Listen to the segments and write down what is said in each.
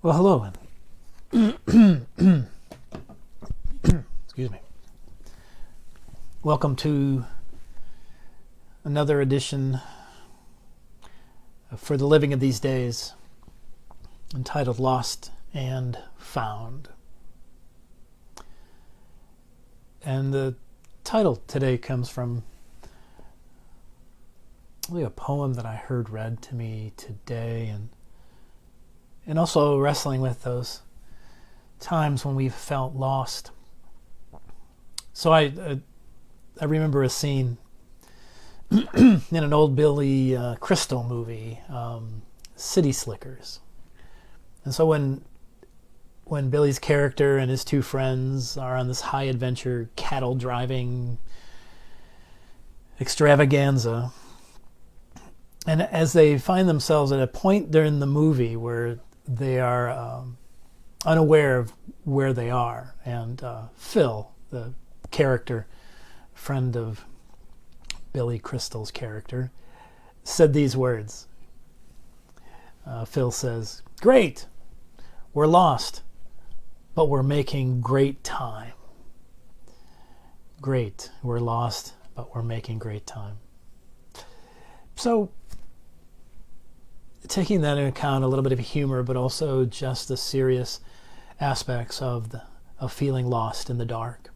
Well, hello, excuse me. Welcome to another edition of For the Living of These Days, entitled Lost and Found. And the title today comes from really a poem that I heard read to me today, and also wrestling with those times when we've felt lost. So I remember a scene in an old Billy Crystal movie, City Slickers. And so when Billy's character and his two friends are on this high adventure cattle driving extravaganza, and as they find themselves at a point during the movie where they are unaware of where they are, and Phil, the character, friend of Billy Crystal's character, said these words. Phil says, "Great, we're lost, but we're making great time." Great, we're lost, but we're making great time. So, taking that into account, a little bit of humor, but also just the serious aspects of feeling lost in the dark.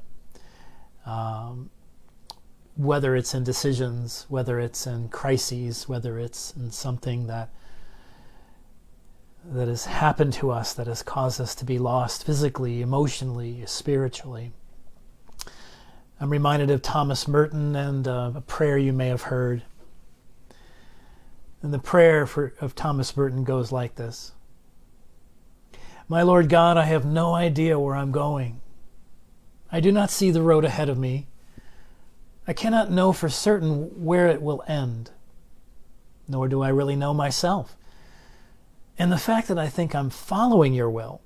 Whether it's in decisions, whether it's in crises, whether it's in something that has happened to us that has caused us to be lost physically, emotionally, spiritually. I'm reminded of Thomas Merton and a prayer you may have heard. And the prayer of Thomas Merton goes like this. "My Lord God, I have no idea where I'm going. I do not see the road ahead of me. I cannot know for certain where it will end. Nor do I really know myself. And the fact that I think I'm following your will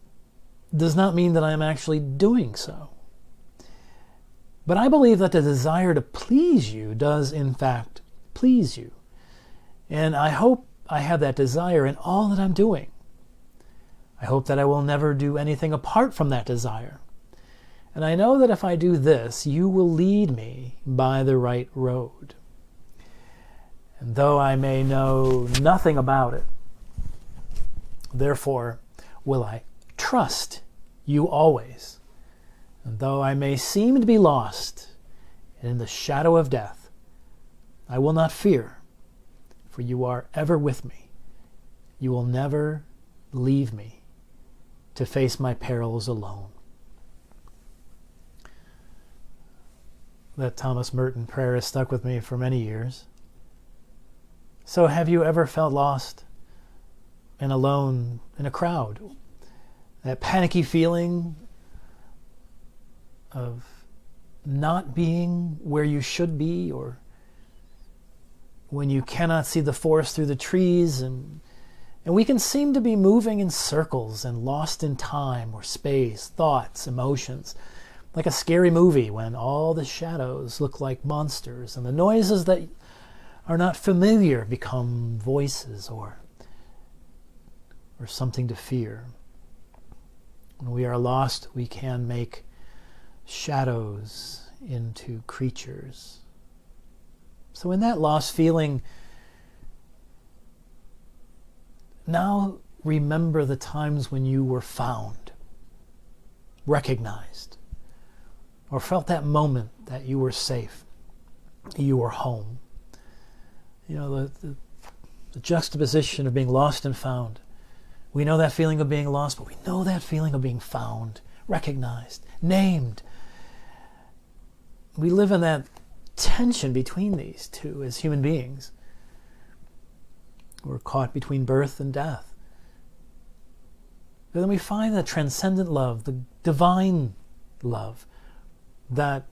does not mean that I am actually doing so. But I believe that the desire to please you does in fact please you. And I hope I have that desire in all that I'm doing. I hope that I will never do anything apart from that desire. And I know that if I do this, you will lead me by the right road. And though I may know nothing about it, therefore will I trust you always. And though I may seem to be lost and in the shadow of death, I will not fear, for you are ever with me. You will never leave me to face my perils alone." That Thomas Merton prayer has stuck with me for many years. So have you ever felt lost and alone in a crowd? That panicky feeling of not being where you should be, or when you cannot see the forest through the trees, and we can seem to be moving in circles and lost in time or space, thoughts, emotions, like a scary movie when all the shadows look like monsters and the noises that are not familiar become voices or something to fear. When we are lost, we can make shadows into creatures. So in that lost feeling, now remember the times when you were found, recognized, or felt that moment that you were safe, you were home. You know, the juxtaposition of being lost and found. We know that feeling of being lost, but we know that feeling of being found, recognized, named. We live in that tension between these two as human beings. We're caught between birth and death. But then we find the transcendent love, the divine love, that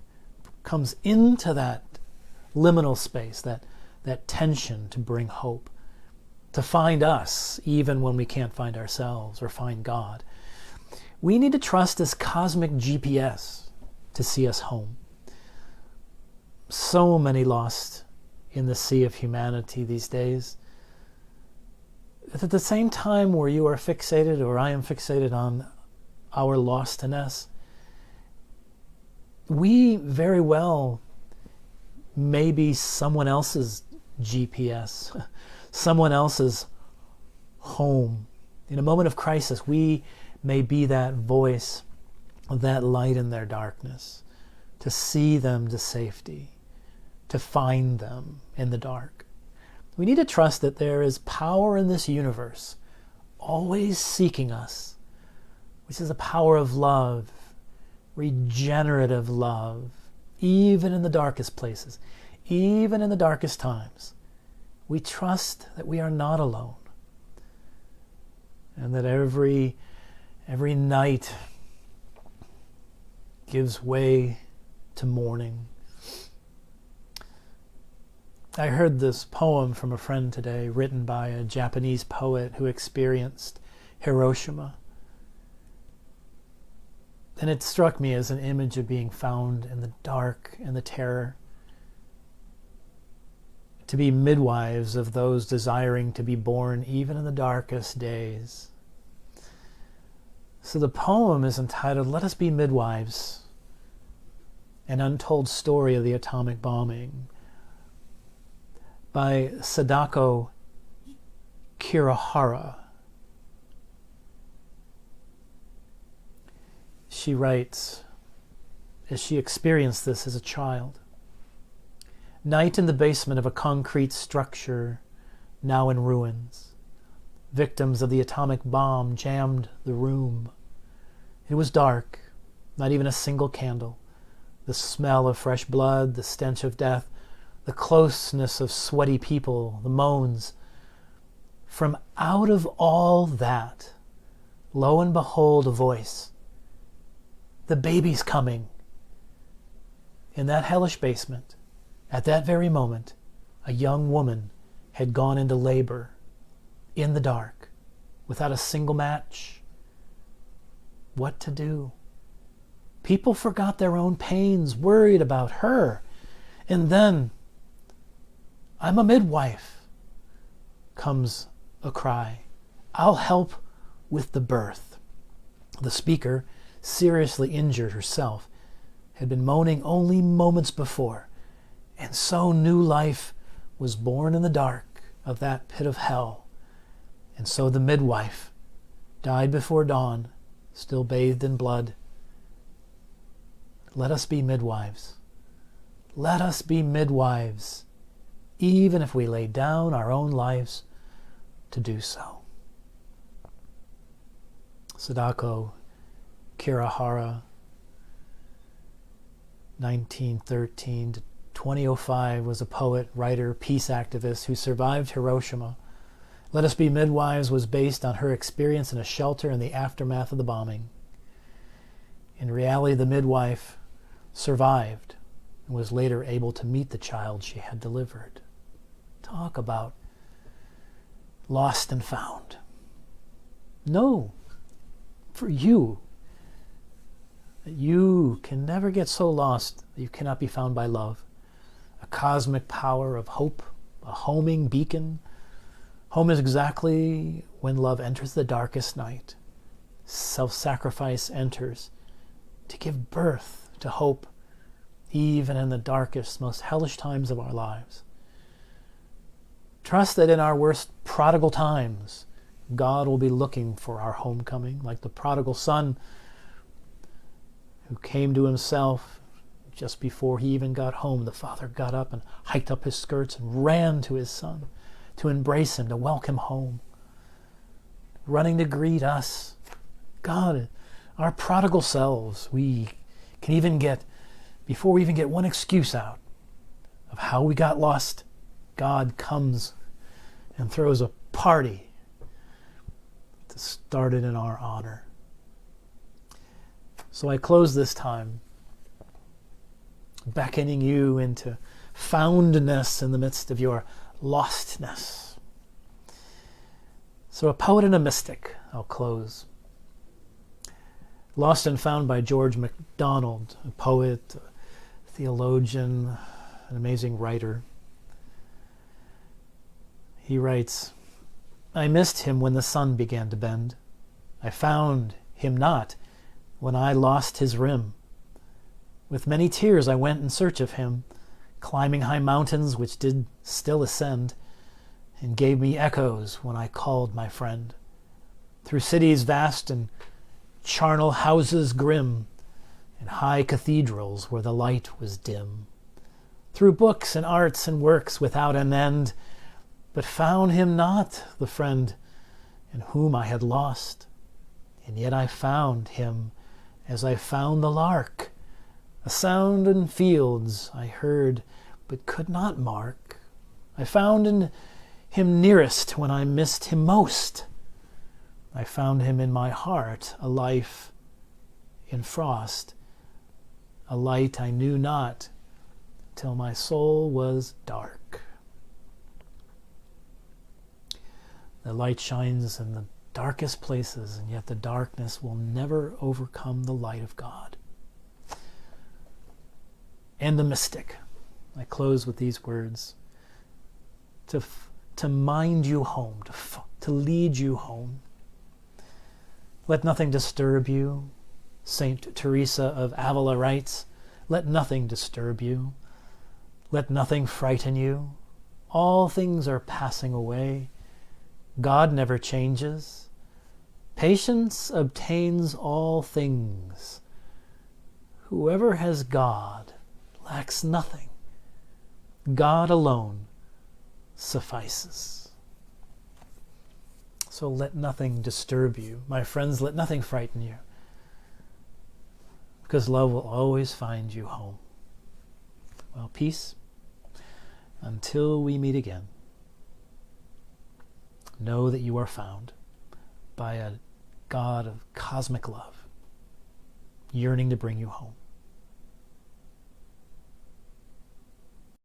comes into that liminal space, that tension, to bring hope, to find us even when we can't find ourselves or find God. We need to trust this cosmic GPS to see us home. So many lost in the sea of humanity these days. at the same time where you are fixated, or I am fixated on our lostness, we very well may be someone else's GPS, someone else's home. In a moment of crisis, we may be that voice, that light in their darkness, to see them to safety, to find them in the dark. We need to trust that there is power in this universe always seeking us, which is a power of love, regenerative love, even in the darkest places, even in the darkest times. We trust that we are not alone, and that every night gives way to morning. I heard this poem from a friend today, written by a Japanese poet who experienced Hiroshima. And it struck me as an image of being found in the dark and the terror, to be midwives of those desiring to be born even in the darkest days. So the poem is entitled, "Let Us Be Midwives, An Untold Story of the Atomic Bombing," by Sadako Kirihara. She writes, as she experienced this as a child, "Night in the basement of a concrete structure, now in ruins. Victims of the atomic bomb jammed the room. It was dark, not even a single candle. The smell of fresh blood, the stench of death, the closeness of sweaty people, the moans. From out of all that, lo and behold, a voice. The baby's coming." In that hellish basement, at that very moment, a young woman had gone into labor, in the dark, without a single match. What to do? People forgot their own pains, worried about her. And then, "I'm a midwife," comes a cry. "I'll help with the birth." The speaker, seriously injured herself, had been moaning only moments before, and so new life was born in the dark of that pit of hell. And so the midwife died before dawn, still bathed in blood. Let us be midwives. Let us be midwives, even if we lay down our own lives to do so. Sadako Kirihara, 1913 to 2005, was a poet, writer, peace activist who survived Hiroshima. Let Us Be Midwives was based on her experience in a shelter in the aftermath of the bombing. In reality, the midwife survived and was later able to meet the child she had delivered. Talk about lost and found. No, for you, that you can never get so lost that you cannot be found by love. A cosmic power of hope, a homing beacon. Home is exactly when love enters the darkest night. Self-sacrifice enters to give birth to hope, even in the darkest, most hellish times of our lives. Trust that in our worst prodigal times, God will be looking for our homecoming, like the prodigal son who came to himself just before he even got home. The father got up and hiked up his skirts and ran to his son to embrace him, to welcome home, running to greet us. God, our prodigal selves, we can even get, before we even get one excuse out of how we got lost, God comes and throws a party to start it in our honor. So I close this time beckoning you into foundness in the midst of your lostness. So a poet and a mystic, I'll close. Lost and Found by George MacDonald, a poet, a theologian, an amazing writer. He writes, I missed him when the sun began to bend. I found him not when I lost his rim. With many tears I went in search of him, climbing high mountains which did still ascend, and gave me echoes when I called my friend. Through cities vast and charnel houses grim, and high cathedrals where the light was dim. Through books and arts and works without an end, but found him not, the friend in whom I had lost. And yet I found him as I found the lark, a sound in fields I heard but could not mark. I found in him nearest when I missed him most. I found him in my heart, a life in frost, a light I knew not till my soul was dark. The light shines in the darkest places, and yet the darkness will never overcome the light of God. And the mystic. I close with these words. To mind you home, to lead you home. Let nothing disturb you. Saint Teresa of Avila writes, let nothing disturb you. Let nothing frighten you. All things are passing away. God never changes. Patience obtains all things. Whoever has God lacks nothing. God alone suffices. So let nothing disturb you. My friends, let nothing frighten you, because love will always find you home. Well, peace until we meet again. Know that you are found by a God of cosmic love, yearning to bring you home.